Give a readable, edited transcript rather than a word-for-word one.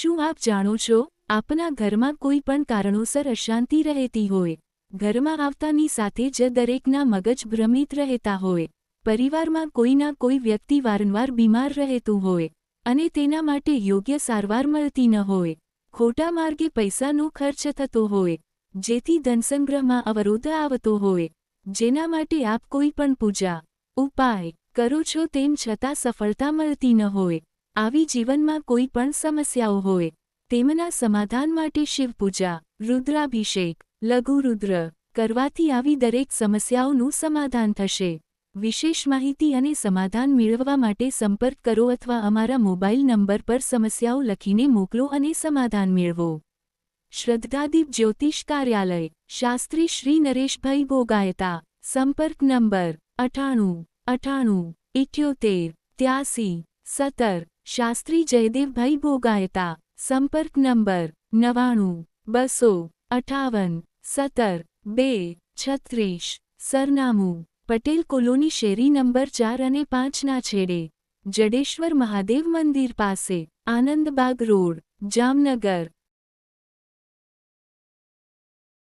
શું આપ જાણો છો, આપના ઘરમાં કોઈ પણ કારણોસર અશાંતિ રહેતી હોય, ઘરમાં આવતાની સાથે જ દરેકના મગજ ભ્રમિત રહેતા હોય, પરિવારમાં કોઈના કોઈ વ્યક્તિ વારંવાર બીમાર રહેતું હોય અને તેના માટે યોગ્ય સારવાર મળતી ન હોય, ખોટા માર્ગે પૈસાનો ખર્ચ થતો હોય, જેથી ધનસંગ્રહમાં અવરોધ આવતો હોય, જેના માટે આપ કોઈ પણ પૂજા, ઉપાય કરો છો તેમ છતાં સફળતા મળતી ન હોય, આવી જીવનમાં કોઈ પણ સમસ્યાઓ હોય, તેમના સમાધાન માટે શિવપૂજા, રુદ્રાભિષેક, લઘુરુદ્ર કરવાથી આવી દરેક સમસ્યાઓનું સમાધાન થશે. વિશેષ માહિતી અને સમાધાન મેળવવા માટે સંપર્ક કરો અથવા અમારા મોબાઈલ નંબર પર સમસ્યાઓ લખીને મોકલો અને સમાધાન મેળવો. શ્રદ્ધાદીપ જ્યોતિષ કાર્યાલય, શાસ્ત્રી શ્રી નરેશભાઈ ભોગાયતા. સંપર્ક નંબર 989878 શાસ્ત્રી જયદેવભાઈ ભોગાયતા. સંપર્ક નંબર 99 258 17 2 36. સરનામું પટેલ કોલોની શેરી નંબર 4 અને 5 ના છેડે, જડેશ્વર મહાદેવ મંદિર પાસે, આનંદબાગ રોડ, જામનગર.